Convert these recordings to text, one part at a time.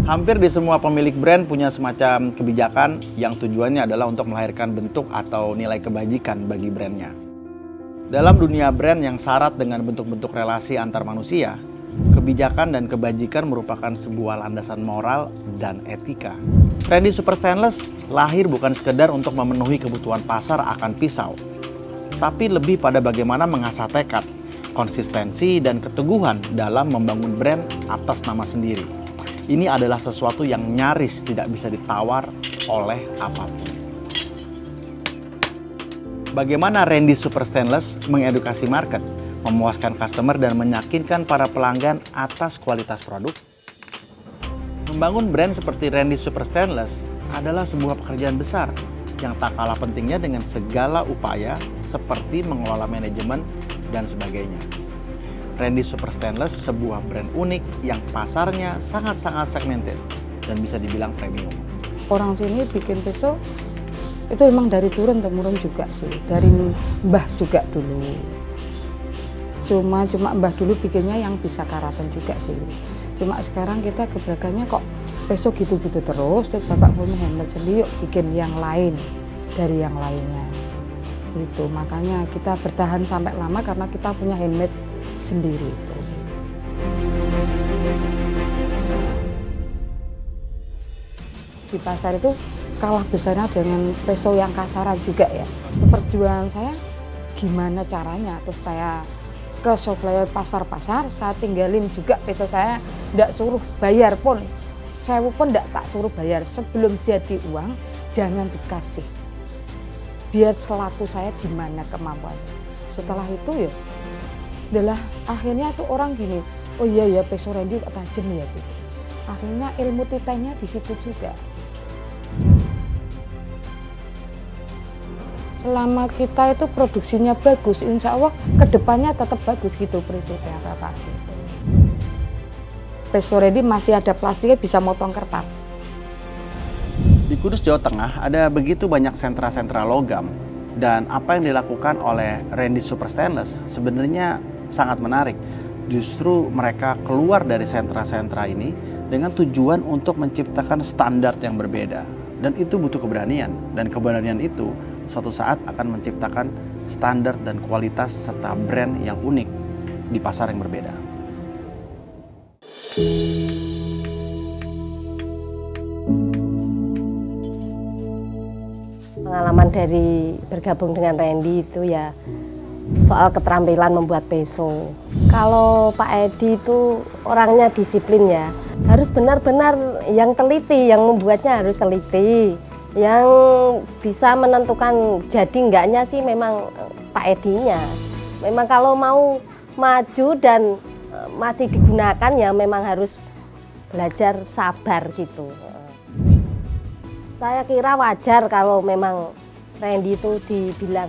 Hampir di semua pemilik brand punya semacam kebijakan yang tujuannya adalah untuk melahirkan bentuk atau nilai kebajikan bagi brandnya. Dalam dunia brand yang syarat dengan bentuk-bentuk relasi antar manusia, kebijakan dan kebajikan merupakan sebuah landasan moral dan etika. Randy Super Stainless lahir bukan sekedar untuk memenuhi kebutuhan pasar akan pisau, tapi lebih pada bagaimana mengasah tekad, konsistensi, dan keteguhan dalam membangun brand atas nama sendiri. Ini adalah sesuatu yang nyaris tidak bisa ditawar oleh apapun. Bagaimana Randy Super Stainless mengedukasi market, memuaskan customer, dan meyakinkan para pelanggan atas kualitas produk? Membangun brand seperti Randy Super Stainless adalah sebuah pekerjaan besar yang tak kalah pentingnya dengan segala upaya seperti mengelola manajemen dan sebagainya. Randy Super Stainless sebuah brand unik yang pasarnya sangat-sangat segmented dan bisa dibilang premium. Orang sini bikin peso itu emang dari turun-temurun juga sih, dari mbah juga dulu. Cuma mbah dulu bikinnya yang bisa karaten juga sih. Cuma sekarang kita gebrakannya kok peso gitu-gitu terus bapak punya handmade sendiri, yuk bikin yang lain dari yang lainnya. Itu makanya kita bertahan sampai lama karena kita punya handmade sendiri itu. Di pasar itu kalah besarnya dengan peso yang kasaran juga ya. Perjuangan saya gimana caranya, terus saya ke supplier pasar-pasar, saya tinggalin juga peso saya, tidak suruh bayar pun, sewu pun tidak tak suruh bayar. Sebelum jadi uang, jangan dikasih. Biar selaku saya di mana kemampuan. Setelah itu ya, adalah akhirnya tuh orang gini, oh iya ya peso Randy kok tajam ya gitu. Akhirnya ilmu titenya di situ juga. Selama kita itu produksinya bagus, insya Allah kedepannya tetap bagus gitu prinsipnya Bapak. Peso Randy masih ada plastiknya, bisa motong kertas. Di Kudus, Jawa Tengah ada begitu banyak sentra-sentra logam, dan apa yang dilakukan oleh Randy Super Stainless sebenarnya sangat menarik. Justru mereka keluar dari sentra-sentra ini dengan tujuan untuk menciptakan standar yang berbeda. Dan itu butuh keberanian. Dan keberanian itu suatu saat akan menciptakan standar dan kualitas serta brand yang unik di pasar yang berbeda. Pengalaman dari bergabung dengan Randy itu ya soal keterampilan membuat peso. Kalau Pak Edi itu orangnya disiplin ya, harus benar-benar yang teliti, yang membuatnya harus teliti. Yang bisa menentukan jadi enggaknya sih memang Pak Edinya. Memang kalau mau maju dan masih digunakan ya memang harus belajar sabar gitu. Saya kira wajar kalau memang Randy itu dibilang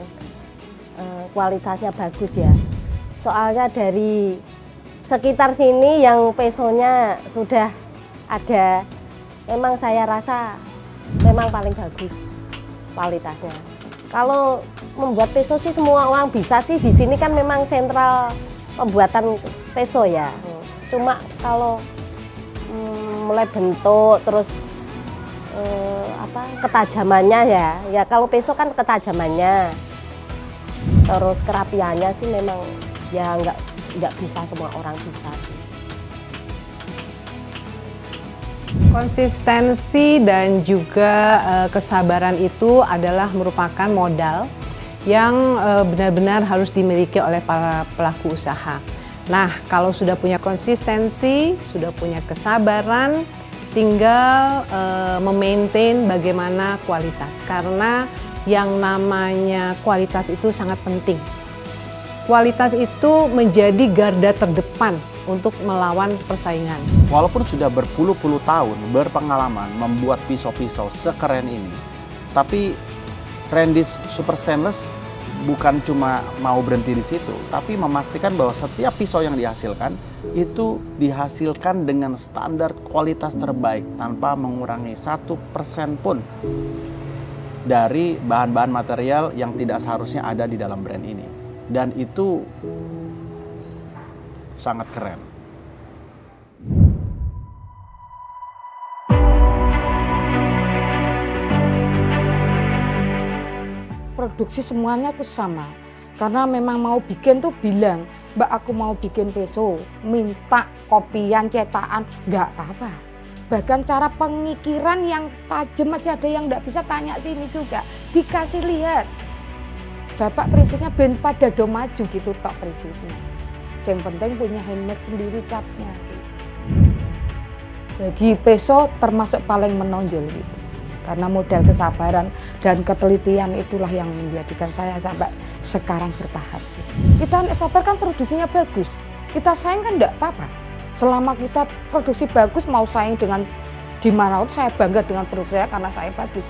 kualitasnya bagus ya. Soalnya dari sekitar sini yang pesonya sudah ada, memang saya rasa memang paling bagus kualitasnya. Kalau membuat peso sih semua orang bisa sih, di sini kan memang sentral pembuatan peso ya. Cuma kalau mulai bentuk terus ketajamannya ya kalau peso kan ketajamannya. Terus kerapiannya sih memang ya nggak bisa semua orang bisa sih. Konsistensi dan juga kesabaran itu adalah merupakan modal yang benar-benar harus dimiliki oleh para pelaku usaha. Nah, kalau sudah punya konsistensi, sudah punya kesabaran, tinggal memaintain bagaimana kualitas. Karena yang namanya kualitas itu sangat penting. Kualitas itu menjadi garda terdepan untuk melawan persaingan. Walaupun sudah berpuluh-puluh tahun berpengalaman membuat pisau-pisau sekeren ini, tapi Randy Super Stainless bukan cuma mau berhenti di situ, tapi memastikan bahwa setiap pisau yang dihasilkan itu dihasilkan dengan standar kualitas terbaik tanpa mengurangi 1% pun dari bahan-bahan material yang tidak seharusnya ada di dalam brand ini. Dan itu sangat keren. produksi semuanya tuh sama. Karena memang mau bikin tuh bilang, Mbak aku mau bikin peso, minta kopian, cetakan, nggak apa-apa. Bahkan cara pengikiran yang tajam aja ada yang nggak bisa tanya sini juga, dikasih lihat. Bapak prinsipnya ben pada do maju gitu tok prinsipnya. Yang penting punya handmade sendiri catnya. Bagi peso termasuk paling menonjol gitu. Karena modal kesabaran dan ketelitian itulah yang menjadikan saya sampai sekarang bertahan. Kita sabar kan produksinya bagus, kita saing kan enggak apa-apa. Selama kita produksi bagus mau saing dengan dimanapun, saya bangga dengan produk saya karena saya bagus.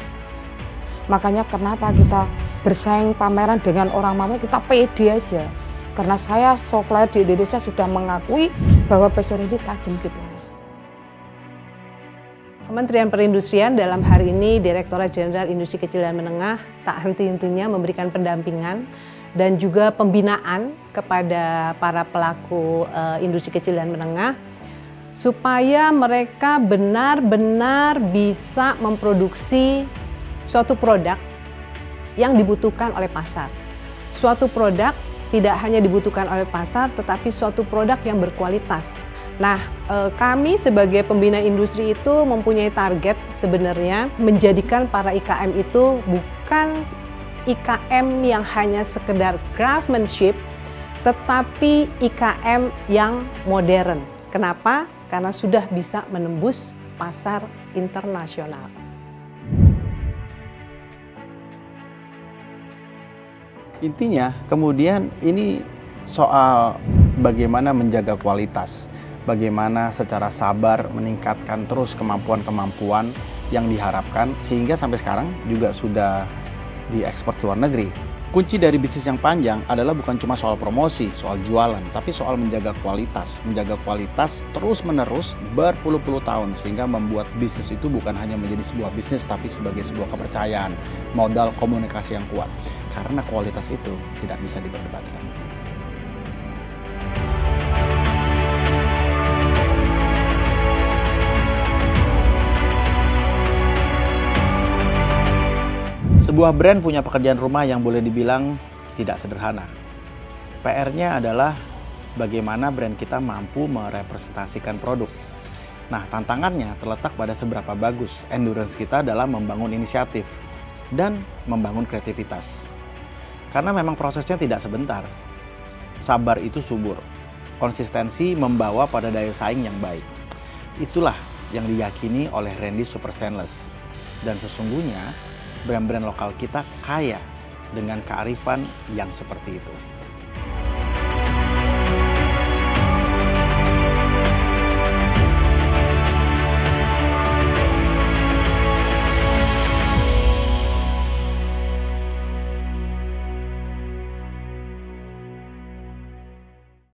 Makanya kenapa kita bersaing pameran dengan orang mampu, kita pede aja. Karena saya supplier di Indonesia sudah mengakui bahwa peso ini tajam gitu. Kementerian Perindustrian dalam hari ini Direktorat Jenderal Industri Kecil dan Menengah tak henti-hentinya memberikan pendampingan dan juga pembinaan kepada para pelaku industri kecil dan menengah supaya mereka benar-benar bisa memproduksi suatu produk yang dibutuhkan oleh pasar. Suatu produk tidak hanya dibutuhkan oleh pasar tetapi suatu produk yang berkualitas. Nah, kami sebagai pembina industri itu mempunyai target sebenarnya menjadikan para IKM itu bukan IKM yang hanya sekedar craftsmanship, tetapi IKM yang modern. Kenapa? Karena sudah bisa menembus pasar internasional. Intinya, kemudian ini soal bagaimana menjaga kualitas. Bagaimana secara sabar meningkatkan terus kemampuan-kemampuan yang diharapkan sehingga sampai sekarang juga sudah diekspor ke luar negeri. Kunci dari bisnis yang panjang adalah bukan cuma soal promosi, soal jualan, tapi soal menjaga kualitas terus-menerus berpuluh-puluh tahun sehingga membuat bisnis itu bukan hanya menjadi sebuah bisnis tapi sebagai sebuah kepercayaan, modal komunikasi yang kuat. Karena kualitas itu tidak bisa diperdebatkan. Sebuah brand punya pekerjaan rumah yang boleh dibilang tidak sederhana. PR-nya adalah bagaimana brand kita mampu merepresentasikan produk. Nah, tantangannya terletak pada seberapa bagus endurance kita dalam membangun inisiatif dan membangun kreativitas. Karena memang prosesnya tidak sebentar. Sabar itu subur. Konsistensi membawa pada daya saing yang baik. Itulah yang diyakini oleh Randy Super Stainless. Dan sesungguhnya brand-brand lokal kita kaya dengan kearifan yang seperti itu.